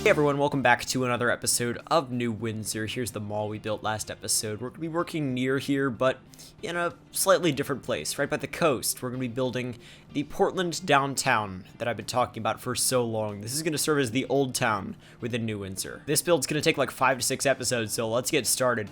Hey everyone, welcome back to another episode of New Windsor. Here's the mall we built last episode. We're going to be working near here, but in a slightly different place, right by the coast. We're going to be building the Portland downtown that I've been talking about for so long. This is going to serve as the old town within New Windsor. This build's going to take like 5 to 6 episodes, so let's get started.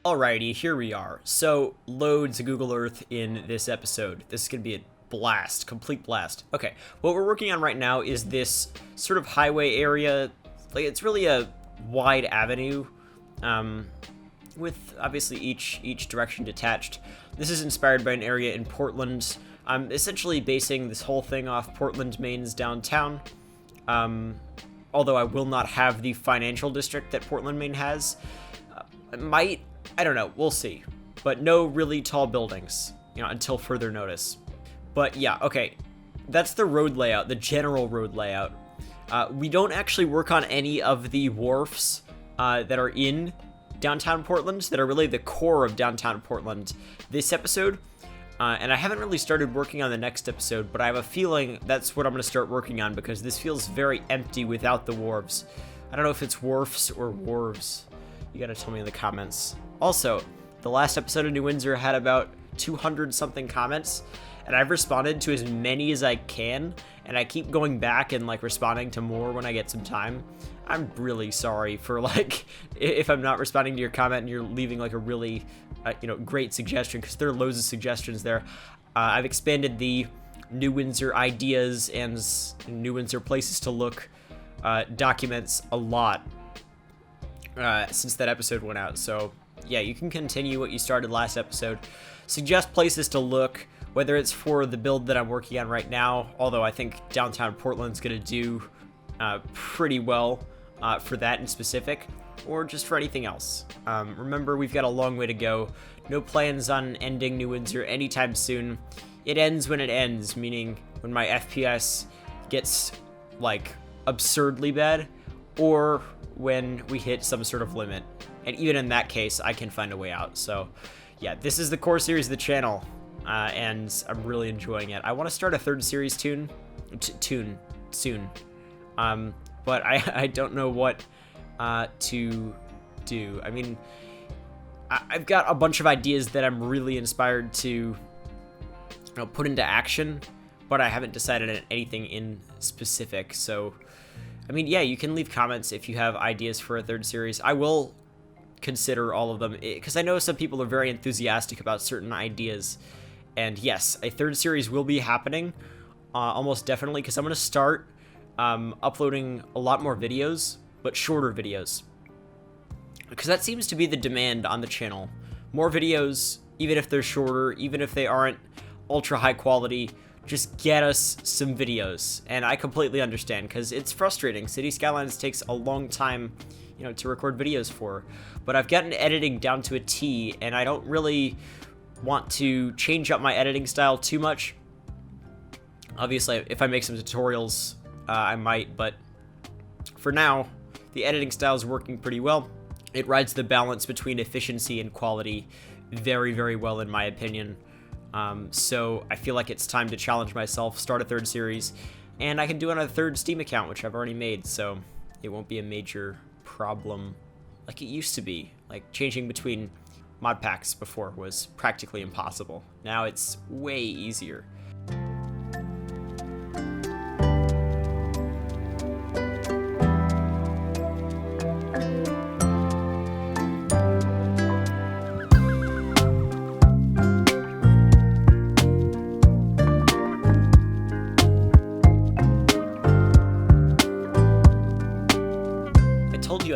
Alrighty, here we are. So, loads of Google Earth in this episode. This is going to be a blast, complete blast. Okay, what we're working on right now is this sort of highway area. Like, it's really a wide avenue, with obviously each direction detached. This is inspired by an area in Portland. I'm essentially basing this whole thing off Portland, Maine's downtown. Although I will not have the financial district that Portland, Maine has. It might. I don't know, we'll see. But no really tall buildings, until further notice. But yeah, okay. That's the road layout, the general road layout. We don't actually work on any of the wharfs that are in downtown Portland, that are really the core of downtown Portland this episode. And I haven't really started working on the next episode, but I have a feeling that's what I'm going to start working on because this feels very empty without the wharves. I don't know if it's wharfs or wharves. You gotta tell me in the comments. Also, the last episode of New Windsor had about 200 something comments, and I've responded to as many as I can, and I keep going back and responding to more when I get some time. I'm really sorry for if I'm not responding to your comment and you're leaving a really great suggestion, because there are loads of suggestions there. I've expanded the New Windsor ideas and New Windsor places to look documents a lot since that episode went out. So yeah, you can continue what you started last episode. Suggest places to look, whether it's for the build that I'm working on right now, although I think downtown Portland's gonna do pretty well for that in specific, or just for anything else. Remember, we've got a long way to go. No plans on ending New Windsor anytime soon. It ends when it ends, meaning when my FPS gets absurdly bad, or when we hit some sort of limit. And even in that case, I can find a way out. So yeah, this is the core series of the channel, and I'm really enjoying it. I want to start a third series soon, but I don't know what to do. I mean, I've got a bunch of ideas that I'm really inspired to put into action, but I haven't decided on anything in specific. So I mean, yeah, you can leave comments if you have ideas for a third series. I will consider all of them, because I know some people are very enthusiastic about certain ideas. And yes, a third series will be happening, almost definitely, because I'm going to start uploading a lot more videos, but shorter videos. Because that seems to be the demand on the channel. More videos, even if they're shorter, even if they aren't ultra high quality, just get us some videos. And I completely understand, because it's frustrating. City Skylines takes a long time, to record videos for. But I've gotten editing down to a T, and I don't really want to change up my editing style too much. Obviously, if I make some tutorials, I might, but for now, the editing style is working pretty well. It rides the balance between efficiency and quality very, very well, in my opinion. So I feel like it's time to challenge myself, start a third series, and I can do it on a third Steam account, which I've already made, so it won't be a major problem like it used to be. Like, changing between mod packs before was practically impossible. Now it's way easier.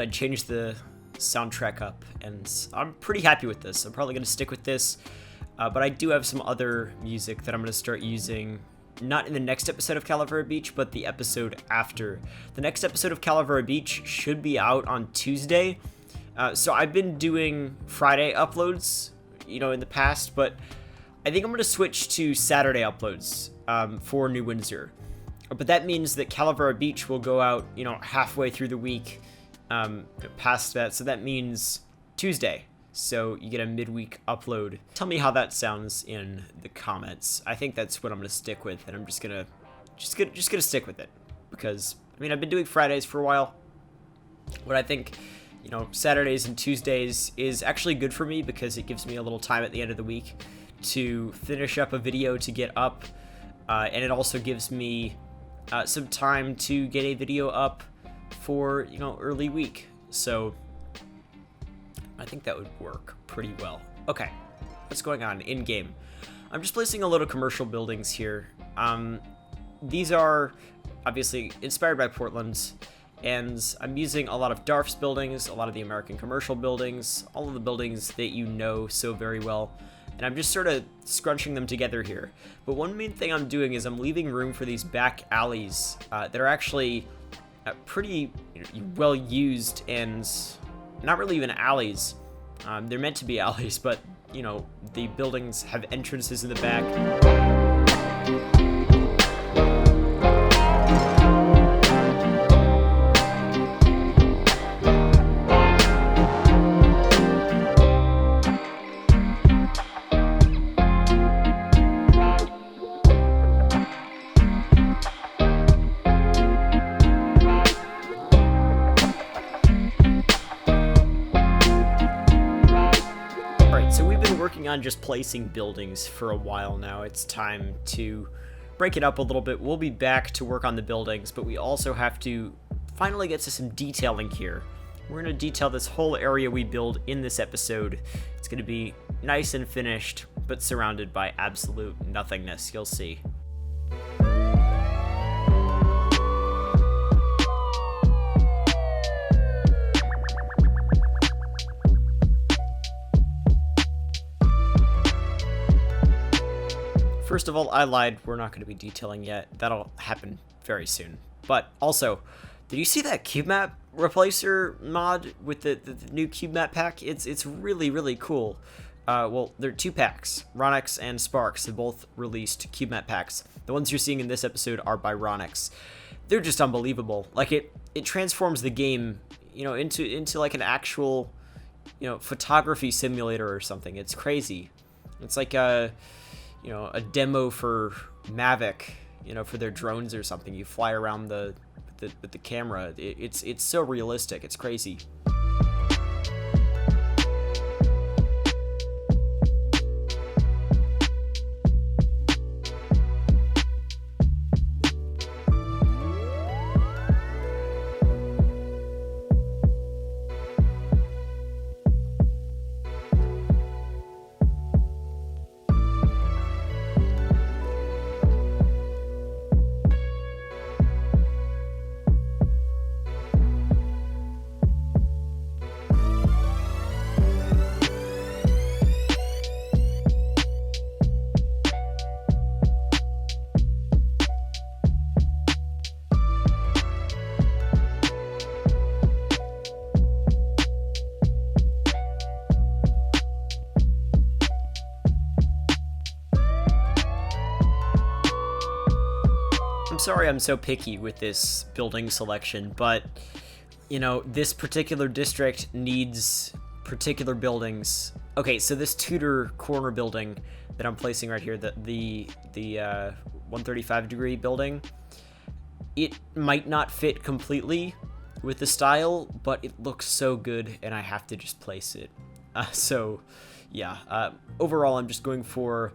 I changed the soundtrack up, and I'm pretty happy with this. I'm probably going to stick with this, but I do have some other music that I'm going to start using, not in the next episode of Calavera Beach, but the episode after. The next episode of Calavera Beach should be out on Tuesday. So I've been doing Friday uploads, in the past, but I think I'm going to switch to Saturday uploads for New Windsor. But that means that Calavera Beach will go out, halfway through the week past that. So that means Tuesday. So you get a midweek upload. Tell me how that sounds in the comments. I think that's what I'm going to stick with, and I'm just going to stick with it, because I've been doing Fridays for a while. What I think, Saturdays and Tuesdays is actually good for me, because it gives me a little time at the end of the week to finish up a video to get up, and it also gives me some time to get a video up for early week. So I think that would work pretty well. Okay, what's going on in game? I'm just placing a load of commercial buildings here. These are obviously inspired by Portland, and I'm using a lot of DARF's buildings, a lot of the American commercial buildings, all of the buildings that you know so very well, and I'm just sort of scrunching them together here. But one main thing I'm doing is I'm leaving room for these back alleys that are actually pretty well used, and not really even alleys. They're meant to be alleys, but the buildings have entrances in the back. On just placing buildings for a while now. It's time to break it up a little bit. We'll be back to work on the buildings, but we also have to finally get to some detailing here. We're going to detail this whole area we build in this episode. It's going to be nice and finished, but surrounded by absolute nothingness. You'll see. First of all, I lied. We're not going to be detailing yet. That'll happen very soon. But also, did you see that cube map replacer mod with the new cube map pack? It's really, really cool. Well, there are two packs. Ronix and Sparks have both released cube map packs. The ones you're seeing in this episode are by Ronix. They're just unbelievable. Like, it transforms the game, into like an actual, photography simulator or something. It's crazy. It's like a demo for Mavic, for their drones or something. You fly around with the camera. It's so realistic. It's crazy. Sorry I'm so picky with this building selection, but this particular district needs particular buildings. Okay, so this Tudor corner building that I'm placing right here, the 135 degree building, it might not fit completely with the style, but it looks so good and I have to just place it. Overall I'm just going for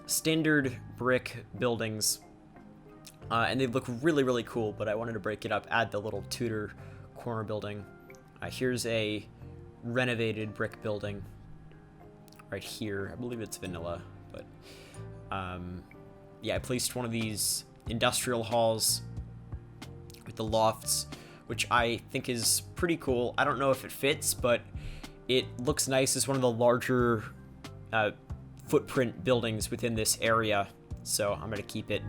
standard brick buildings. And they look really, really cool, but I wanted to break it up, add the little Tudor corner building. Here's a renovated brick building right here. I believe it's vanilla, but I placed one of these industrial halls with the lofts which I think is pretty cool. I don't know if it fits, but it looks nice. It's one of the larger footprint buildings within this area, so I'm going to keep it.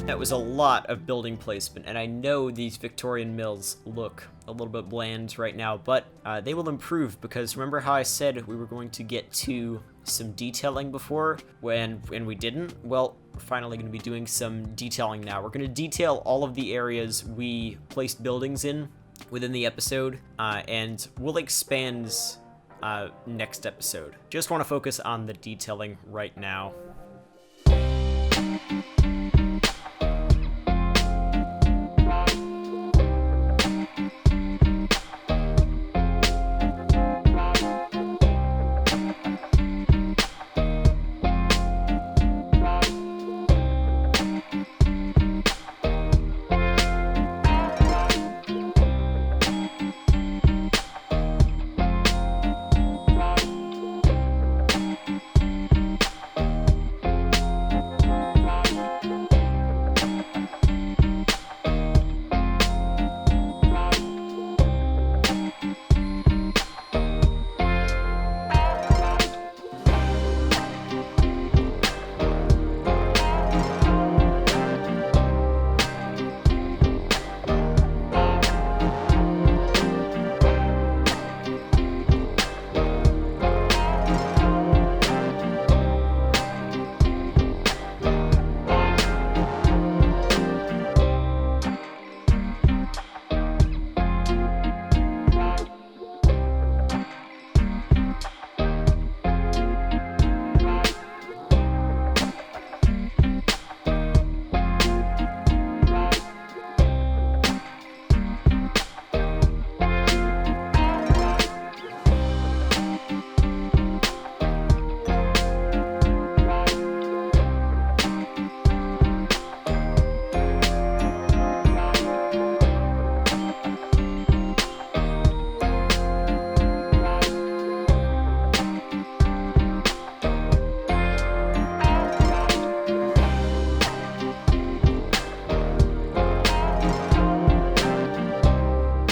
That was a lot of building placement, and I know these Victorian mills look a little bit bland right now, but they will improve, because remember how I said we were going to get to some detailing before when we didn't? Well, we're finally going to be doing some detailing now. We're going to detail all of the areas we placed buildings in within the episode, and we'll expand next episode. Just want to focus on the detailing right now.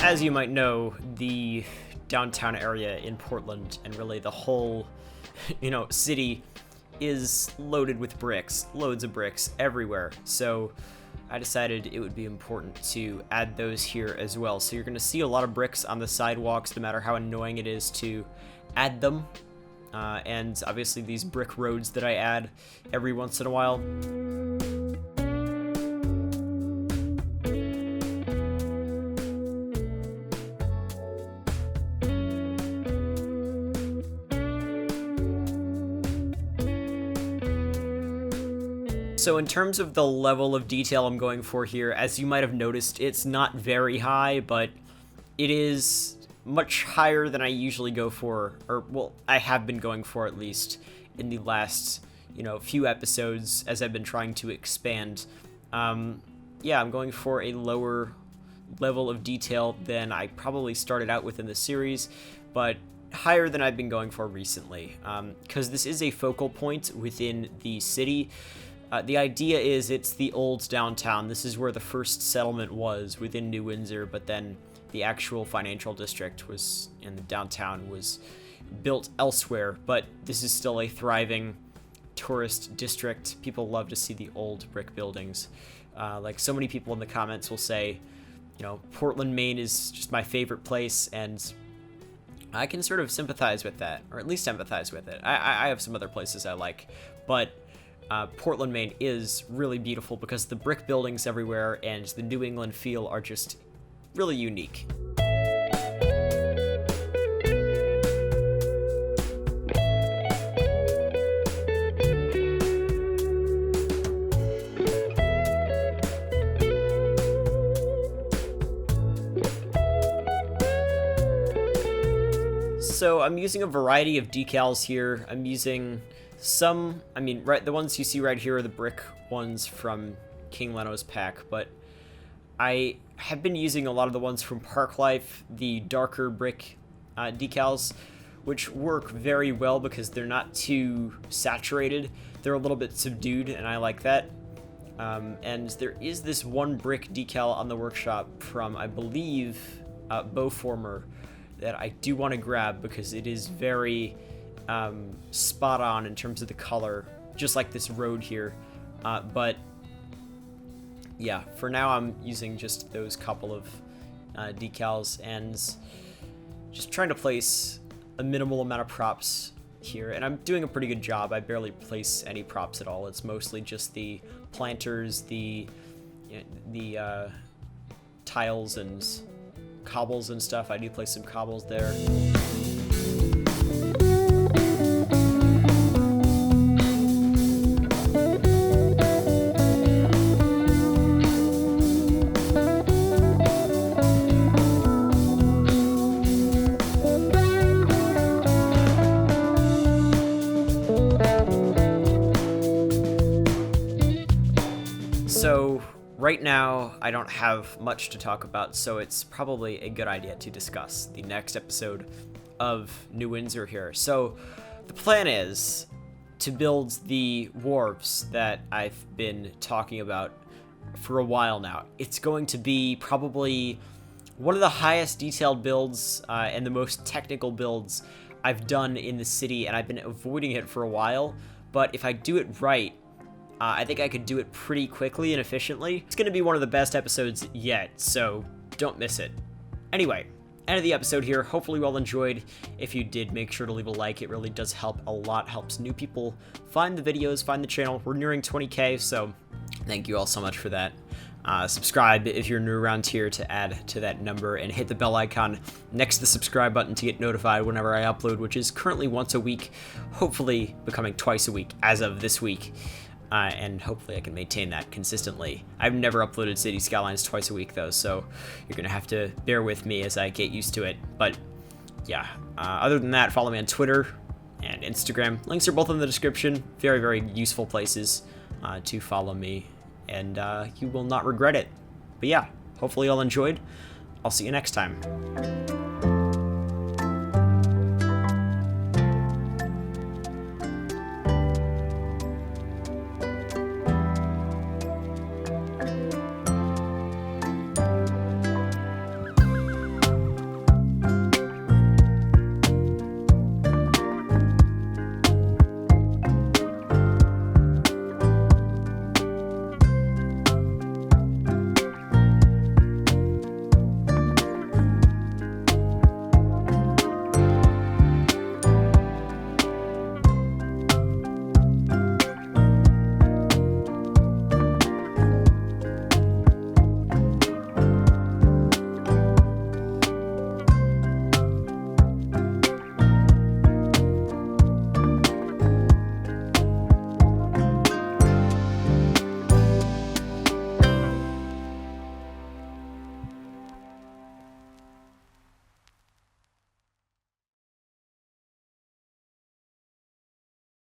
As you might know, the downtown area in Portland, and really the whole, city, is loaded with bricks, loads of bricks everywhere. So I decided it would be important to add those here as well. So you're going to see a lot of bricks on the sidewalks, no matter how annoying it is to add them. And obviously these brick roads that I add every once in a while. So in terms of the level of detail I'm going for here, as you might have noticed, it's not very high, but it is much higher than I usually go for, or, well, I have been going for at least in the last, few episodes as I've been trying to expand. Yeah, I'm going for a lower level of detail than I probably started out with in the series, but higher than I've been going for recently, because this is a focal point within the city. The idea is it's the old downtown. This is where the first settlement was within New Windsor, but then the actual financial district was in the downtown was built elsewhere. But this is still a thriving tourist district. People love to see the old brick buildings. Like so many people in the comments will say, Portland, Maine is just my favorite place, and I can sort of sympathize with that, or at least empathize with it. I have some other places I like, but Portland, Maine is really beautiful because the brick buildings everywhere and the New England feel are just really unique. So I'm using a variety of decals here. I'm using some, the ones you see right here are the brick ones from King Leno's pack, but I have been using a lot of the ones from Park Life, the darker brick decals, which work very well because they're not too saturated. They're a little bit subdued, and I like that. And there is this one brick decal on the workshop from, I believe, Bowformer that I do want to grab because it is very spot on in terms of the color, just like this road here. But yeah, for now I'm using just those couple of decals and just trying to place a minimal amount of props here, and I'm doing a pretty good job. I barely place any props at all. It's mostly just the planters, the tiles and cobbles and stuff. I do place some cobbles there. So right now, I don't have much to talk about, so it's probably a good idea to discuss the next episode of New Windsor here. So the plan is to build the wharves that I've been talking about for a while now. It's going to be probably one of the highest detailed builds and the most technical builds I've done in the city, and I've been avoiding it for a while, but if I do it right, I think I could do it pretty quickly and efficiently. It's going to be one of the best episodes yet, so don't miss it. Anyway, end of the episode here. Hopefully you all enjoyed. If you did, make sure to leave a like. It really does help a lot. Helps new people find the videos, find the channel. We're nearing 20K, so thank you all so much for that. Subscribe if you're new around here to add to that number, and hit the bell icon next to the subscribe button to get notified whenever I upload, which is currently once a week, hopefully becoming twice a week as of this week. And hopefully I can maintain that consistently. I've never uploaded City Skylines twice a week though, so you're gonna have to bear with me as I get used to it. But yeah, other than that, follow me on Twitter and Instagram. Links are both in the description. Very, very useful places to follow me, and you will not regret it. But yeah, hopefully you all enjoyed. I'll see you next time.